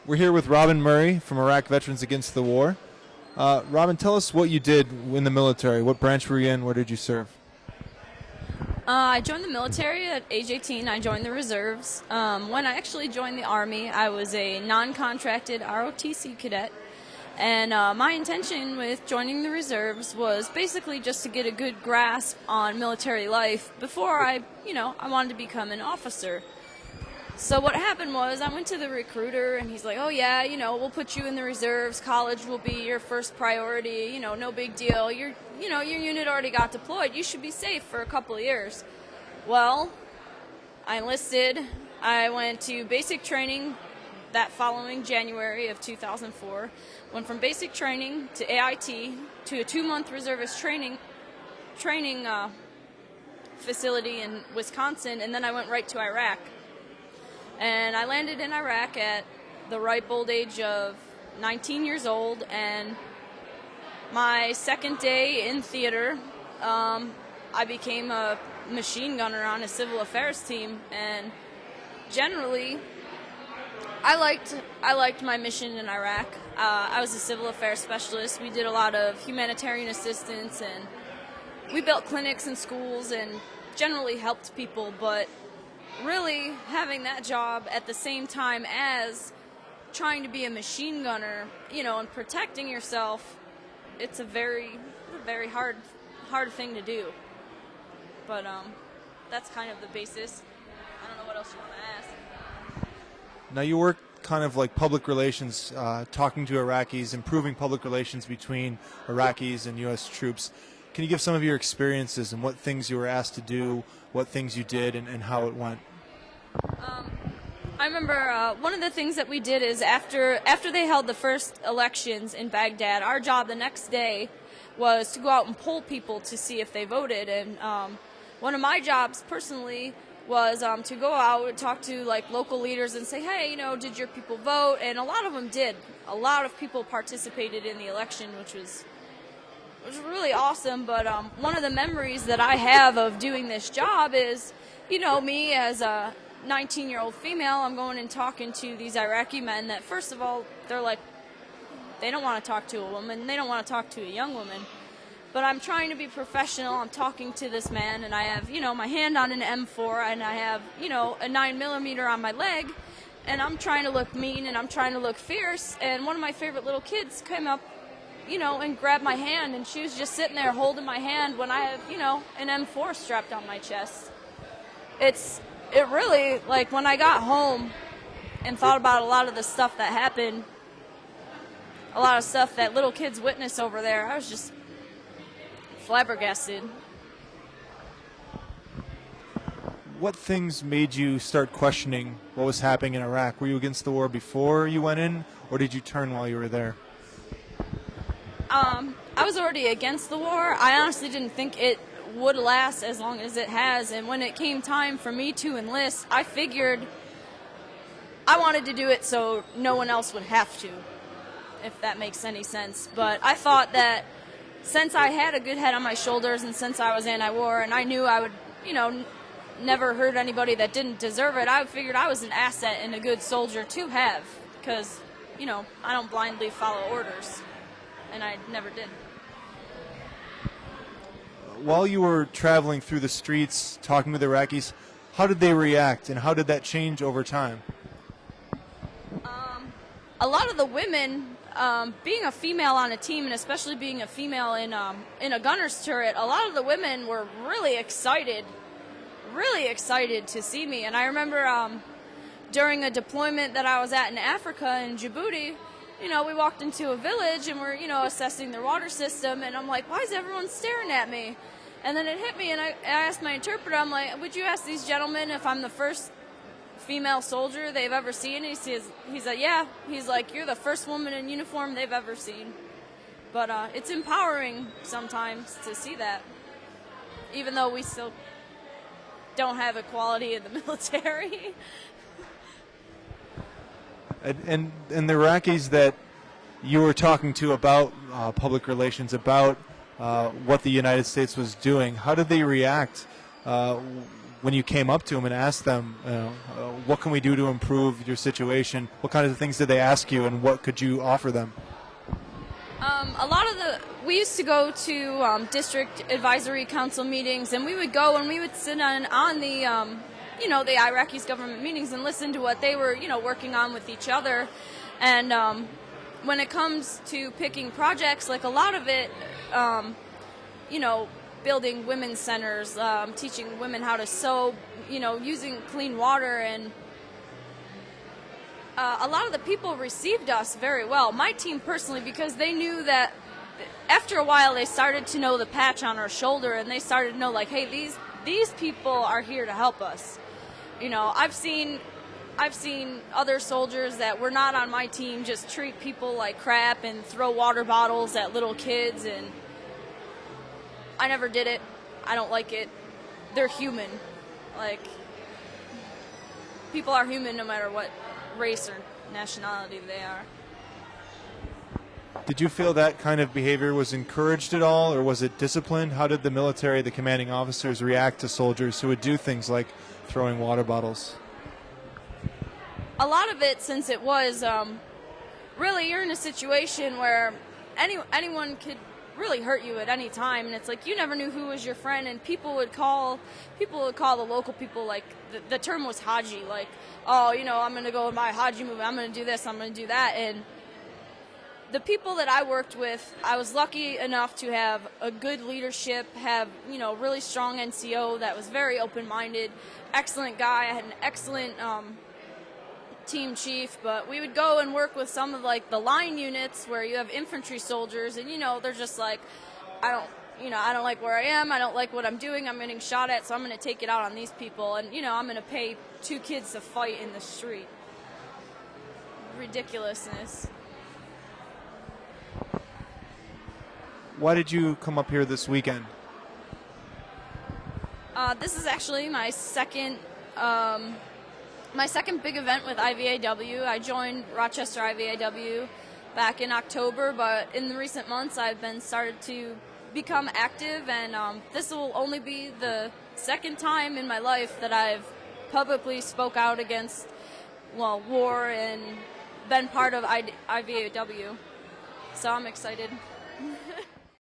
We're here with Robynn Murray from Iraq Veterans Against the War. Robynn, tell us what you did in the military. What branch were you in? Where did you serve? I joined the military at age 18. I joined the reserves. When I actually joined the Army, I was a non-contracted ROTC cadet. And my intention with joining the reserves was basically just to get a good grasp on military life before I wanted to become an officer. So what happened was I went to the recruiter and he's like, oh yeah, we'll put you in the reserves. College will be your first priority. No big deal. Your unit already got deployed. You should be safe for a couple of years. Well, I enlisted. I went to basic training that following January of 2004. Went from basic training to AIT to a 2-month reservist training facility in Wisconsin, and then I went right to Iraq. And I landed in Iraq at the ripe old age of 19 years old, and my second day in theater, I became a machine gunner on a civil affairs team, and generally, I liked my mission in Iraq. I was a civil affairs specialist. We did a lot of humanitarian assistance, and we built clinics and schools and generally helped people, but really having that job at the same time as trying to be a machine gunner, and protecting yourself, it's a very hard thing to do. But that's kind of the basis. I don't know what else you want to ask. Now you work kind of like public relations, talking to Iraqis, improving public relations between Iraqis and U.S. troops. Can you give some of your experiences and what things you were asked to do, what things you did, and how it went? I remember one of the things that we did is after they held the first elections in Baghdad, our job the next day was to go out and poll people to see if they voted. And one of my jobs personally was to go out and talk to local leaders and say, hey, did your people vote? And a lot of them did. A lot of people participated in the election, which was really awesome. But one of the memories that I have of doing this job is, me as a 19-year-old female, I'm going and talking to these Iraqi men that, first of all, they don't want to talk to a woman. They don't want to talk to a young woman. But I'm trying to be professional. I'm talking to this man, and I have, my hand on an M4, and I have, a 9mm on my leg, and I'm trying to look mean, and I'm trying to look fierce. And one of my favorite little kids came up, and grabbed my hand, and she was just sitting there holding my hand when I have, an M4 strapped on my chest. It really, when I got home and thought about a lot of the stuff that happened, a lot of stuff that little kids witness over there, I was just flabbergasted. What things made you start questioning what was happening in Iraq? Were you against the war before you went in, or did you turn while you were there? I was already against the war. I honestly didn't think it would last as long as it has, and when it came time for me to enlist, I figured I wanted to do it so no one else would have to, if that makes any sense. But I thought that since I had a good head on my shoulders and since I was anti-war and I knew I would, never hurt anybody that didn't deserve it, I figured I was an asset and a good soldier to have because, I don't blindly follow orders, and I never did. While you were traveling through the streets, talking with Iraqis, how did they react, and how did that change over time? A lot of the women, being a female on a team, and especially being a female in a gunner's turret, a lot of the women were really excited to see me. And I remember during a deployment that I was at in Africa, in Djibouti, we walked into a village and we're, assessing their water system, and I'm like, why is everyone staring at me? And then it hit me, and I asked my interpreter, I'm like, would you ask these gentlemen if I'm the first female soldier they've ever seen? And he's like, yeah. He's like, you're the first woman in uniform they've ever seen. But it's empowering sometimes to see that, even though we still don't have equality in the military. And the Iraqis that you were talking to about public relations, about what the United States was doing, how did they react when you came up to them and asked them, what can we do to improve your situation? What kind of things did they ask you, and what could you offer them? We used to go to district advisory council meetings, and we would go and we would sit on the, the Iraqis government meetings and listen to what they were, working on with each other. And when it comes to picking projects, like a lot of it, building women's centers, teaching women how to sew, using clean water, and a lot of the people received us very well. My team personally, because they knew that after a while they started to know the patch on our shoulder, and they started to know, like, hey, these people are here to help us. I've seen other soldiers that were not on my team just treat people like crap and throw water bottles at little kids, and I never did it. I don't like it. They're human. Like, people are human no matter what race or nationality they are. Did you feel that kind of behavior was encouraged at all, or was it disciplined? How did the military, the commanding officers, react to soldiers who would do things like throwing water bottles? A lot of it, since it was really, you're in a situation where anyone could really hurt you at any time, and it's like you never knew who was your friend, and people would call the local people, like the term was Haji, like, oh, I'm going to go in my Haji movement, I'm going to do this, I'm going to do that. And the people that I worked with, I was lucky enough to have a good leadership, have really strong NCO that was very open-minded, excellent guy. I had an excellent team chief, but we would go and work with some of like the line units where you have infantry soldiers, and they're just like, I don't like where I am, I don't like what I'm doing, I'm getting shot at, so I'm going to take it out on these people, and I'm going to pay 2 kids to fight in the street. Ridiculousness. Why did you come up here this weekend? This is actually my second big event with IVAW. I joined Rochester IVAW back in October, but in the recent months I've been started to become active, and this will only be the second time in my life that I've publicly spoke out against war and been part of IVAW. So I'm excited.